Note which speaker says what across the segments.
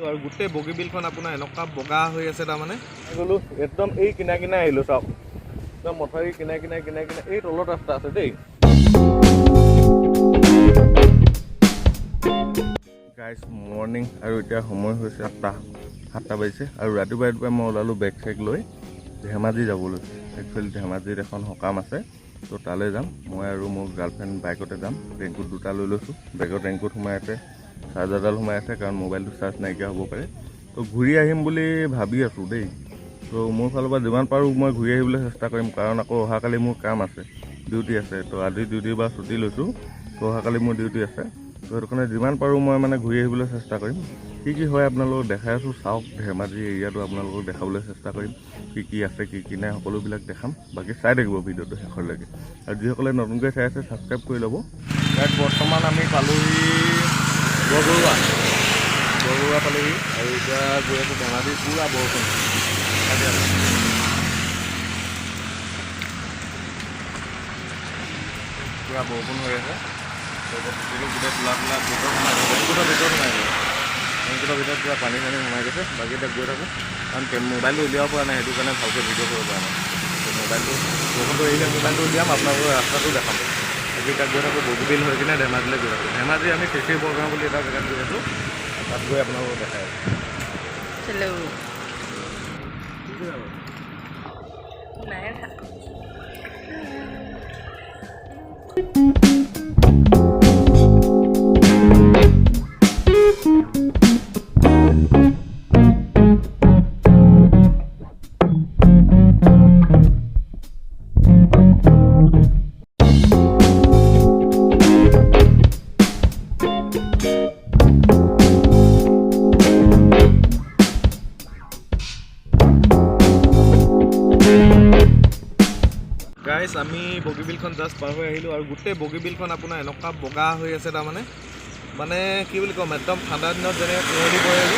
Speaker 1: আৰু গোটেই বগীবিলখন আপোনাৰ এনেকুৱা বগা হৈ আছে তাৰমানে গ'লো একদম এই কিনা কিনা আহিলোঁ চাওক একদম মথাউৰি কিনা কিনা এই তলত ৰাস্তা আছে দেই গাইজ মৰ্ণিং আৰু এতিয়া সময় হৈছে 7টা বাজিছে আৰু ৰাতিপুৱা মই ওলালোঁ বেগ চেগ লৈ ধেমাজি যাবলৈ একচুৱেলি ধেমাজিত এখন সকাম আছে তো তালৈ যাম মই আৰু মোৰ গাৰ্লফ্ৰেণ্ড বাইকতে যাম ৰেইনকোট দুটা লৈ লৈছোঁ বেগত ৰেইনকোট সোমাই আছে চাৰ্জাৰডাল সোমাই আছে কাৰণ মোবাইলটো চাৰ্জ নাইকিয়া হ'ব পাৰে তো ঘূৰি আহিম বুলি ভাবি আছোঁ দেই তো মোৰ ফালৰ পৰা যিমান পাৰোঁ মই ঘূৰি আহিবলৈ চেষ্টা কৰিম কাৰণ আকৌ অহাকালি মোৰ কাম আছে ডিউটি আছে তো আজি ডিউটিৰ পৰা ছুটি লৈছোঁ তো অহাকালি মোৰ ডিউটি আছে তো সেইটো কাৰণে যিমান পাৰোঁ মই মানে ঘূৰি আহিবলৈ চেষ্টা কৰিম কি হয় আপোনালোকক দেখাই আছোঁ চাওক ধেমাজি এৰিয়াটো আপোনালোকক দেখাবলৈ চেষ্টা কৰিম কি আছে কি নাই সকলোবিলাক দেখাম বাকী চাই থাকিব ভিডিঅ'টো শেষলৈকে আৰু যিসকলে নতুনকৈ চাই আছে ছাবস্ক্ৰাইব কৰি ল'ব ইয়াত বৰ্তমান আমি পালোহি বৰবৰুৱা পালেহি আৰু এতিয়া গৈ আছোঁ ধেমাজি পুৰা বৰষুণ পুৰা বৰষুণ হৈ আছে গোটেই তোলা ভিতৰত সোমাই ৰেইনকোটৰ ভিতৰত পুৰা পানী চানী সোমাই গৈছে বাকী এতিয়া গৈ থাকোঁ কাৰণ মোবাইলটো উলিয়াব পৰা নাই সেইটো কাৰণে ভালকৈ ভিডিঅ' কৰিব পৰা নাই মোবাইলটো বৰষুণটো এৰিলে মোবাইলটো উলিয়াম আপোনালোকৰ ৰাস্তাটো দেখাম বাকী এতিয়া গৈ থাকোঁ বগীবিল হৈ কিনে ধেমাজিলৈ গৈ থাকোঁ ধেমাজি আমি চিচি বৰগাঁও বুলি এটা জেগাত গৈ আছোঁ তাত গৈ আপোনালোকক দেখাই গাইজ আমি বগীবিলখন জাষ্ট পাৰ হৈ আহিলোঁ আৰু গোটেই বগীবিলখন আপোনাৰ এনেকুৱা বগা হৈ আছে তাৰমানে মানে কি বুলি ক'ম একদম ঠাণ্ডা দিনত যেনেকৈ কুঁৱলী পৰে আৰু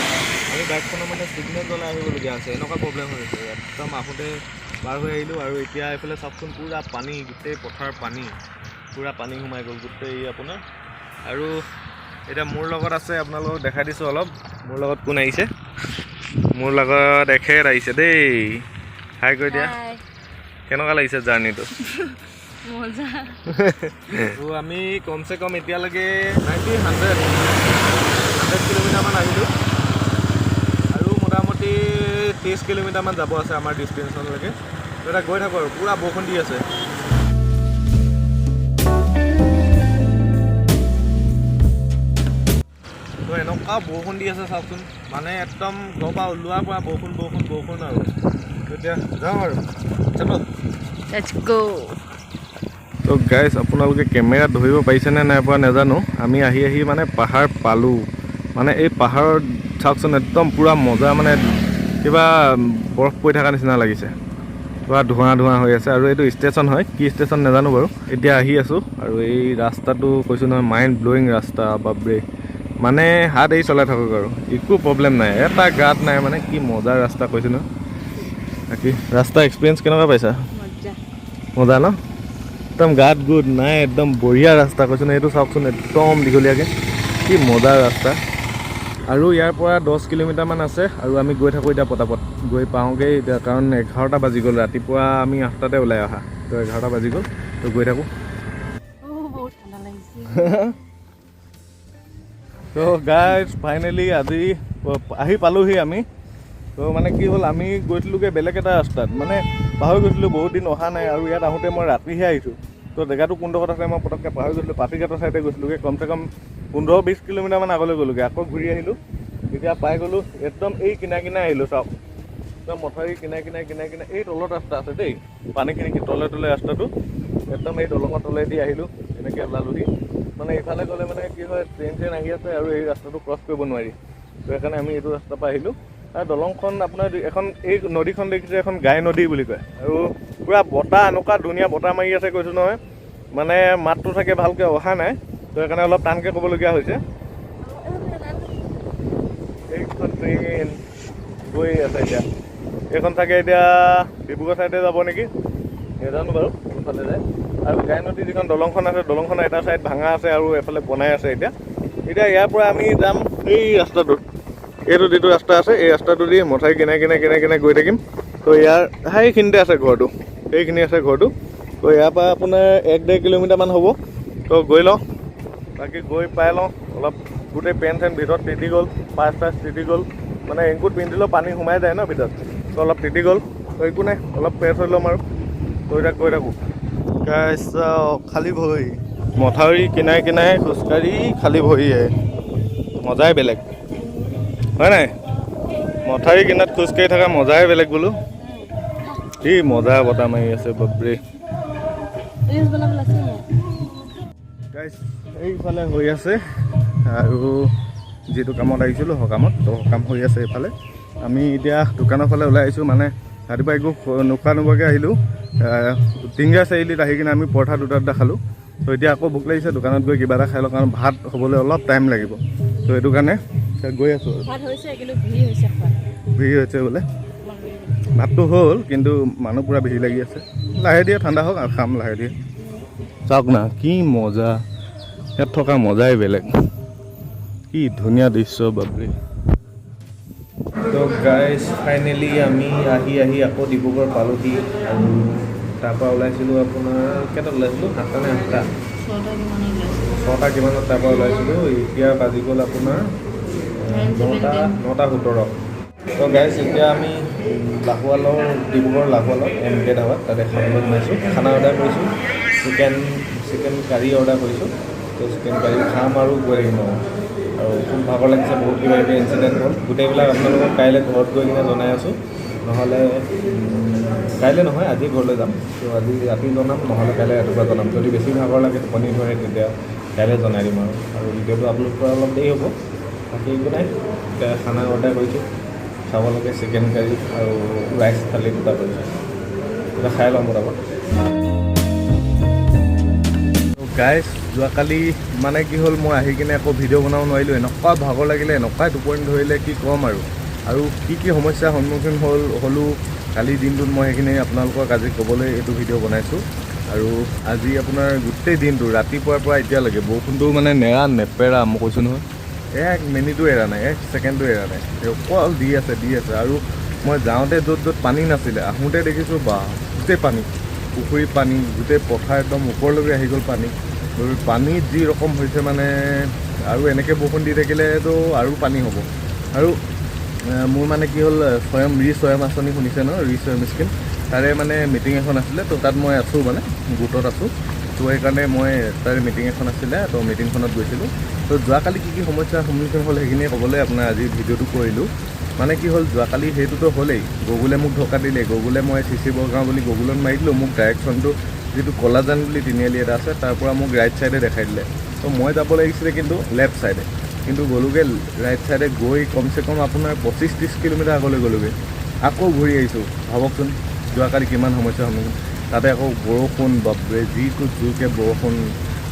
Speaker 1: আমি বাইকখনৰ মানে ছিগনেল জ্বলাই আহিবলগীয়া আছে এনেকুৱা প্ৰব্লেম হৈ আছে একদম আহোঁতে পাৰ হৈ আহিলোঁ আৰু এতিয়া এইফালে চাওকচোন পুৰা পানী গোটেই পথাৰ পুৰা পানী সোমাই গ'ল গোটেই আপোনাৰ আৰু এতিয়া মোৰ লগত আছে আপোনালোকক দেখাই দিছোঁ অলপ মোৰ লগত কোন আহিছে মোৰ লগত এখেত আহিছে দেই হাই কৈ দিয়া কেনেকুৱা লাগিছে জাৰ্ণিটো আমি কমচে কম এতিয়ালৈকে 100 কিলোমিটাৰমান আহিলোঁ আৰু মোটামুটি 30 কিলোমিটাৰমান যাব আছে আমাৰ ডিষ্টেঞ্চনলৈকে তো এতিয়া গৈ থাকোঁ আৰু পুৰা বৰষুণ দি আছে তো এনেকুৱা বৰষুণ দি আছে চাওকচোন মানে একদম ঘৰৰ পৰা ওলোৱাৰ পৰা বৰষুণ আৰু এতিয়া যাওঁ আৰু
Speaker 2: Let's go.
Speaker 1: তো গাইজ আপোনালোকে কেমেৰাত ধৰিব পাৰিছেনে নাই পৰা নাজানো আমি আহি মানে পাহাৰ পালোঁ মানে এই পাহাৰত চাওকচোন একদম পুৰা মজা মানে কিবা বৰফ পৰি থকা নিচিনা লাগিছে পুৰা ধোঁৱা হৈ আছে আৰু এইটো ষ্টেচন হয় কি ষ্টেচন নাজানো বাৰু এতিয়া আহি আছোঁ আৰু এই ৰাস্তাটো কৈছোঁ নহয় মাইণ্ড ব্ল'য়িং ৰাস্তা বাপৰে মানে হাত এৰি চলাই থাকক আৰু একো প্ৰব্লেম নাই এটা গাত নাই মানে কি মজাৰ ৰাস্তা কৈছোঁ নহয় বাকী ৰাস্তা এক্সপিৰিয়েঞ্চ কেনেকুৱা পাইছা মজা ন একদম গাত গুড নাই একদম বঢ়িয়া ৰাস্তা কৈছোঁ এইটো চাওকচোন একদম দীঘলীয়াকৈ কি মজাৰ ৰাস্তা আৰু ইয়াৰ পৰা 10 কিলোমিটাৰমান আছে আৰু আমি গৈ থাকোঁ এতিয়া পটাপট গৈ পাওঁগৈ এতিয়া কাৰণ 11টা বাজি গ'ল ৰাতিপুৱা আমি 8টাতে ওলাই অহা তো 11টা বাজি গ'ল তো গৈ থাকোঁ তো গাইজ ফাইনেলি আজি আহি পালোহি আমি তো মানে কি হ'ল আমি গৈছিলোঁগৈ বেলেগ এটা ৰাস্তাত মানে পাহৰি গৈছিলোঁ বহুত দিন অহা নাই আৰু ইয়াত আহোঁতে মই ৰাতিহে আহিছোঁ তো জেগাটো কোনডোখৰত আছে মই পটককৈ পাহৰি গৈছিলোঁ পাচিঘাটৰ চাইডে গৈছিলোঁগৈ কমচে কম 15-20 কিলোমিটাৰমান আগলৈ গ'লোগৈ আকৌ ঘূৰি আহিলোঁ এতিয়া পাই গ'লোঁ একদম এই কিনা আহিলোঁ চাওক একদম মথাউৰি কিনা এই তলত ৰাস্তা আছে দেই পানীখিনি তলে ৰাস্তাটো একদম এই দলঙৰ তলেদি আহিলোঁ এনেকৈ ওলালোহি মানে ইফালে গ'লে মানে কি হয় ট্ৰেইন আহি আছে আৰু এই ৰাস্তাটো ক্ৰছ কৰিব নোৱাৰি তো সেইকাৰণে আমি এইটো ৰাস্তাৰ পৰা আহিলোঁ আৰু দলংখন আপোনাৰ এখন এই নদীখন দেখিছে এখন গাই নদী বুলি কয় আৰু পুৰা বতাহ এনেকুৱা ধুনীয়া বতাহ মাৰি আছে কৈছোঁ নহয় মানে মাতটো চাগে ভালকৈ অহা নাই তো সেইকাৰণে অলপ টানকৈ ক'বলগীয়া হৈছে এইখন ট্ৰেইন গৈ আছে এতিয়া এইখন চাগে এতিয়া ডিব্ৰুগড় চাইডে যাব নেকি নাজানো বাৰু কোনফালে যায় আৰু গাই নদী যিখন দলংখন আছে দলংখন এটা চাইড ভাঙা আছে আৰু এফালে বনাই আছে এতিয়া ইয়াৰ পৰা আমি যাম এই ৰাস্তাটোত এইটো যিটো ৰাস্তা আছে এই ৰাস্তাটো দি মথাউৰি কিনাৰে গৈ থাকিম। তো ইয়াৰ সেইখিনিতে আছে ঘৰটো, সেইখিনি আছে ঘৰটো। তো ইয়াৰ পৰা আপোনাৰ 1-1.5 কিলোমিটাৰমান হ'ব। তো গৈ লওঁ, বাকী গৈ পাই লওঁ। অলপ গোটেই পেণ্ট চেণ্ট ভিতৰত তিতি গ'ল, পাঁচ তিতি গ'ল, মানে ৰেইনকোট পিন্ধিলেও পানী সোমাই যায় ন ভিতৰত। তো অলপ তিতি গ'ল, তো একো নাই, অলপ ফ্ৰেছ হৈ ল'ম আৰু। তো এতিয়া গৈ থাকোঁ। খালী ভৰি মথাউৰি কিনাৰে খোজকাঢ়ি খালী ভৰিয়ে মজাই বেলেগ হয় নাই? মথাউৰি কিনাৰত খোজকাঢ়ি থকা মজাই বেলেগ বোলো। কি মজা বতাহ মাৰি আছে বাপৰে। এইফালে হৈ আছে আৰু যিটো কামত আহিছিলোঁ সকামত, তো সকাম হৈ আছে এইফালে। আমি এতিয়া দোকানৰ ফালে ওলাই আহিছোঁ, মানে ৰাতিপুৱা একো নোখোৱাকৈ আহিলোঁ। টিংগা চাৰিআলিত আহি কিনে আমি পৰঠা দুটা খালোঁ। তো এতিয়া আকৌ ভোক লাগিছে, দোকানত গৈ কিবা এটা খাই লওঁ, কাৰণ ভাত হ'বলৈ অলপ টাইম লাগিব। তো সেইটো কাৰণে গৈ আছোঁ আৰু। ভিৰ হৈছে বোলে, ভাতটো হ'ল কিন্তু মানুহ পূৰা ভিৰ লাগি আছে। লাহে দিয়ে ঠাণ্ডা হওক আৰু খাম লাহে দিয়ে। চাওক না কি মজা, ইয়াত থকা মজাই বেলেগ। কি ধুনীয়া দৃশ্য বাপৰে। তো গাইজ ফাইনেলি আমি আহি আকৌ ডিব্ৰুগড় পালোহি। আৰু তাৰপৰা ওলাইছিলোঁ আপোনাৰ কেইটাত ওলাইছিলোঁ? 7টা নে 8টা? 6টা কিমানত তাৰপৰা ওলাইছিলোঁ। এতিয়া বাজি গ'ল আপোনাৰ 9টা 17। তো গাইজ এতিয়া আমি ডিব্ৰুগড় লাহোৱালত MK ধাবাত তাতে খাবলৈ সোমাইছোঁ। খানা অৰ্ডাৰ কৰিছোঁ, চিকেন কাৰী অৰ্ডাৰ কৰিছোঁ। তো চিকেন কাৰী খাম আৰু গৈ আহিম আৰু খুব ভাগৰ লাগিছে, বহুত কিবা কিবি ইনচিডেণ্ট হ'ল। গোটেইবিলাক আপোনালোকক কাইলৈ ঘৰত গৈ কিনে জনাই আছোঁ, নহ'লে কাইলৈ নহয় আজি ঘৰলৈ যাম। তো আজি ৰাতি জনাম, নহ'লে কাইলৈ ৰাতিপুৱা জনাম। যদি বেছি ভাগৰ লাগে টোপনি ধৰে তেতিয়া কাইলৈ জনাই দিম আৰু ভিডিঅ'টো আপলোড কৰা অলপ দেৰি হ'ব। বাকী একো নাই, এতিয়া খানা অৰ্ডাৰ কৰিছোঁ, খাব লাগে চিকেন কাৰী আৰু ৰাইচ থালি দুটা কৰিছোঁ। এতিয়া খাই ল'ম পটাপট। গাইজ যোৱাকালি মানে কি হ'ল, মই আহি কিনে আকৌ ভিডিঅ' বনাব নোৱাৰিলোঁ। এনেকুৱা ভাগৰ লাগিলে, এনেকুৱাই টোপনি ধৰিলে কি ক'ম আৰু কি সমস্যাৰ সন্মুখীন হ'লোঁ কালিৰ দিনটোত, মই সেইখিনি আপোনালোকক আজি ক'বলৈ এইটো ভিডিঅ' বনাইছোঁ। আৰু আজি আপোনাৰ গোটেই দিনটো ৰাতিপুৱাৰ পৰা এতিয়ালৈকে বৰষুণটো মানে নেপেৰা মই কৈছোঁ নহয়, 1 মিনিটো এৰা নাই, 1 ছেকেণ্ডো এৰা নাই, অকল দি আছে। আৰু মই যাওঁতে য'ত পানী নাছিলে, আহোঁতে দেখিছোঁ বা গোটেই পানী, পুখুৰীত পানী, গোটেই পথাৰ একদম ওপৰলৈকে আহি গ'ল পানী যি ৰকম হৈছে মানে। আৰু এনেকৈ বৰষুণ দি থাকিলেতো আৰু পানী হ'ব। আৰু মোৰ মানে কি হ'ল, স্বয়ম আঁচনি শুনিছে ন, স্বয়ম স্কিম, তাৰে মানে মিটিং এখন আছিলে। তো তাত মই আছোঁ, মানে গোটত আছোঁ। তো সেইকাৰণে মই তাৰে মিটিং এখন আছিলে, তো মিটিংখনত গৈছিলোঁ। তো যোৱাকালি কি সমস্যাৰ সন্মুখীন হ'ল সেইখিনিয়ে ক'বলৈ আপোনাৰ আজি ভিডিঅ'টো কৰিলোঁ। মানে কি হ'ল, যোৱাকালি সেইটোতো হ'লেই, গুগলে মোক ধোকা দিলে। গুগলে মই CC বৰগাঁও বুলি গুগলত মাৰি দিলোঁ, মোক ডাইৰেকশ্যনটো যিটো কলাজান বুলি তিনিআলি এটা আছে তাৰ পৰা মোক ৰাইট ছাইডে দেখাই দিলে। তো মই যাব লাগিছিলে কিন্তু লেফ্ট ছাইডে, কিন্তু গ'লোগৈ ৰাইট ছাইডে গৈ কমচে কম আপোনাৰ 25-30 কিলোমিটাৰ আগলৈ গ'লোগৈ, আকৌ ঘূৰি আহিছোঁ। ভাবকচোন যোৱাকালি কিমান সমস্যাৰ সন্মুখীন। তাতে আকৌ বৰষুণ, বাপৰে যিটো জোৰকৈ বৰষুণ।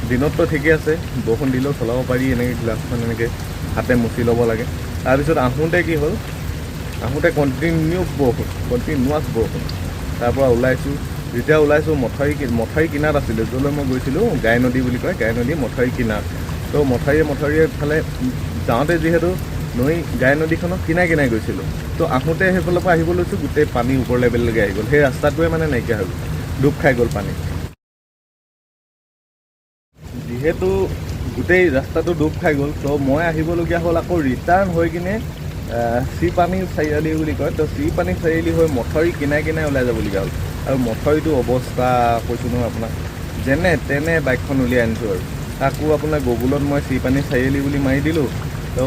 Speaker 1: দিনততো ঠিকে আছে, বৰষুণ দিলেও চলাব পাৰি, এনেকৈ গ্লাছখন এনেকৈ হাতে মুচি ল'ব লাগে। তাৰপিছত আহোঁতে কি হ'ল, কণ্টিনিউৱাছ বৰষুণ। তাৰপৰা ওলাইছোঁ, যেতিয়া ওলাইছোঁ মথাউৰি কিনাৰত আছিলে, য'লৈ মই গৈছিলোঁ, গাই নদী বুলি কয়, গাই নদী মথাউৰি কিনাৰত। তো মথাউৰিৰ ফালে যাওঁতে যিহেতু গাই নদীখনৰ কিনাৰে গৈছিলোঁ, তো আহোঁতে সেইফালৰ পৰা আহিব লৈছোঁ, গোটেই পানী ওপৰ লেভেললৈকে আহি গ'ল। সেই ৰাস্তাটোৱে মানে নাইকিয়া হৈ গ'ল, ডুব খাই গ'ল পানী। যিহেতু গোটেই ৰাস্তাটো ডুব খাই গ'ল, তো মই আহিবলগীয়া হ'ল আকৌ ৰিটাৰ্ণ হৈ কিনে চিপানী চাৰিআলি বুলি কয়, তো চিপানী চাৰিআলি হৈ মথাউৰি কিনাৰে ওলাই যাবলগীয়া হ'ল। আৰু মথাউৰিটো অৱস্থা কৈছোঁ নহয় আপোনাক, যেনে তেনে বাইকখন উলিয়াই আনিছোঁ। আৰু তাকো আপোনাৰ গুগলত মই চিপানী চাৰিআলি বুলি মাৰি দিলোঁ, তো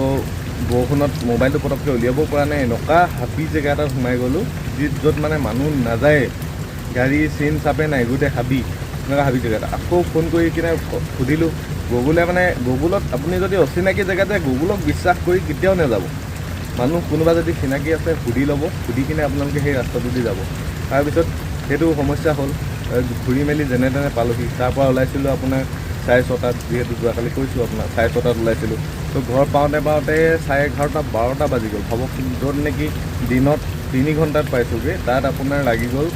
Speaker 1: বৰষুণত মোবাইলটো পটককৈ উলিয়াব পৰা নাই। এনেকুৱা হাবি জেগা এটাত সোমাই গ'লোঁ, য'ত মানে মানুহ নাযায়, গাড়ী চিন চাপে নাই, গোটেই হাবি, এনেকুৱা হাবি জেগা এটা। আকৌ ফোন কৰি কিনে সুধিলোঁ, গুগলত আপুনি যদি অচিনাকি জেগা যায়, গুগলক বিশ্বাস কৰি কেতিয়াও নাযাব। কোনোবা যদি চিনাকি আছে সুধি ল'ব, সুধি কিনে আপোনালোকে সেই ৰাস্তাটো দি যাব। তাৰপিছত সেইটো সমস্যা হ'ল, ঘূৰি মেলি যেনে তেনে পালোহি। তাৰপৰা ওলাইছিলোঁ আপোনাৰ 6:30, যিহেতু যোৱাকালি কৈছোঁ আপোনাক 6:30 ওলাইছিলোঁ। তো ঘৰ পাওঁতে 11:30 12টা বাজি গ'ল। ভাবকচোন, য'ত নেকি দিনত 3 ঘণ্টাত পাইছোঁগৈ, তাত আপোনাৰ লাগি গ'ল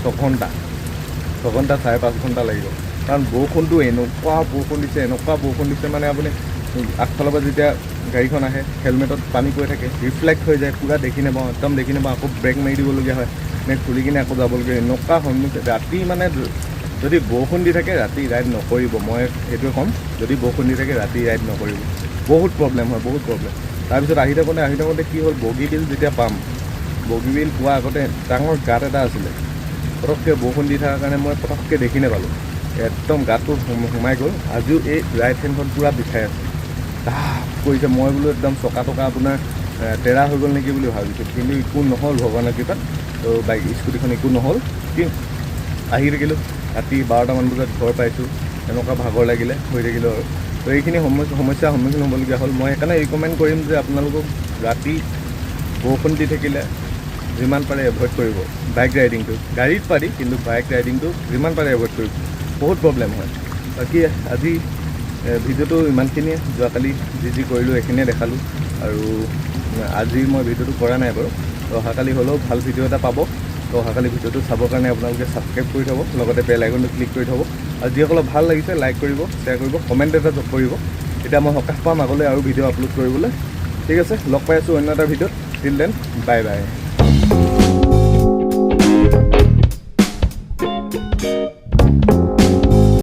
Speaker 1: 6 ঘণ্টা, 5.5 ঘণ্টা লাগি গ'ল। কাৰণ বৰষুণটো এনেকুৱা বৰষুণ দিছে মানে আপুনি আগফালৰ পৰা যেতিয়া গাড়ীখন আহে, হেলমেটত পানী পৰি থাকে, ৰিফ্লেক্ট হৈ যায়, পূৰা দেখি নাপাওঁ, একদম দেখি নাপাওঁ, আকৌ ব্ৰেক মাৰি দিবলগীয়া হয়, নে খুলি কিনে আকৌ যাবলগীয়া হয়। এনেকুৱা সন্মুখীন ৰাতি মানে যদি বৰষুণ দি থাকে ৰাতি ৰাইড নকৰিব, মই সেইটোৱে ক'ম। যদি বৰষুণ দি থাকে ৰাতি ৰাইড নকৰিব, বহুত প্ৰব্লেম হয়, বহুত প্ৰব্লেম। তাৰপিছত আহি থাকোঁতে কি হ'ল, বগীবিল যেতিয়া পাম, বগীবিল পোৱাৰ আগতে ডাঙৰ গাঁত এটা আছিলে, পটককৈ বৰষুণ দি থকাৰ কাৰণে মই পটককৈ দেখি নাপালোঁ, একদম গাঁতটো সোমাই গ'ল। আজিও এই ৰাইট হেণ্ডখন পূৰা বিষাই আছে, কৰিছে। মই বোলো একদম চকা আপোনাৰ তেৰা হৈ গ'ল নেকি বুলি ভাবিছোঁ, কিন্তু একো নহ'ল ভগৱানৰ কৃপাত। তো বাইক স্কুটিখন একো নহ'ল, কিন্তু আহি থাকিলোঁ। ৰাতি 12টামান বজাত ঘৰ পাইছোঁ, এনেকুৱা ভাগৰ লাগিলে, হৈ থাকিলোঁ আৰু। তো এইখিনি সমস্যাৰ সন্মুখীন হ'বলগীয়া হ'ল। মই সেইকাৰণে ৰিকমেণ্ড কৰিম যে আপোনালোকক ৰাতি বৰষুণ দি থাকিলে যিমান পাৰে এভইড কৰিব বাইক ৰাইডিংটো। গাড়ীত পাৰি, কিন্তু বাইক ৰাইডিংটো যিমান পাৰে এভইড কৰিব, বহুত প্ৰব্লেম হয়। বাকী আজি ভিডিঅ'টো ইমানখিনিয়ে, যোৱাকালি যি কৰিলোঁ এইখিনিয়ে দেখালোঁ। আৰু আজি মই ভিডিঅ'টো কৰা নাই বাৰু, তো অহাকালি হ'লেও ভাল ভিডিঅ' এটা পাব। তো অহাকালি ভিডিঅ'টো চাবৰ কাৰণে আপোনালোকে ছাবস্ক্ৰাইব কৰি থ'ব, লগতে বেল আইকনটো ক্লিক কৰি থ'ব। আৰু যিসকলক ভাল লাগিছে লাইক কৰিব, শ্বেয়াৰ কৰিব, কমেণ্ট এটা কৰিব। এতিয়া মই সকাহ পাম আগলৈ আৰু ভিডিঅ' আপলোড কৰিবলৈ। ঠিক আছে, লগ পাই আছোঁ অন্য এটা ভিডিঅ'ত। Till then, bye bye.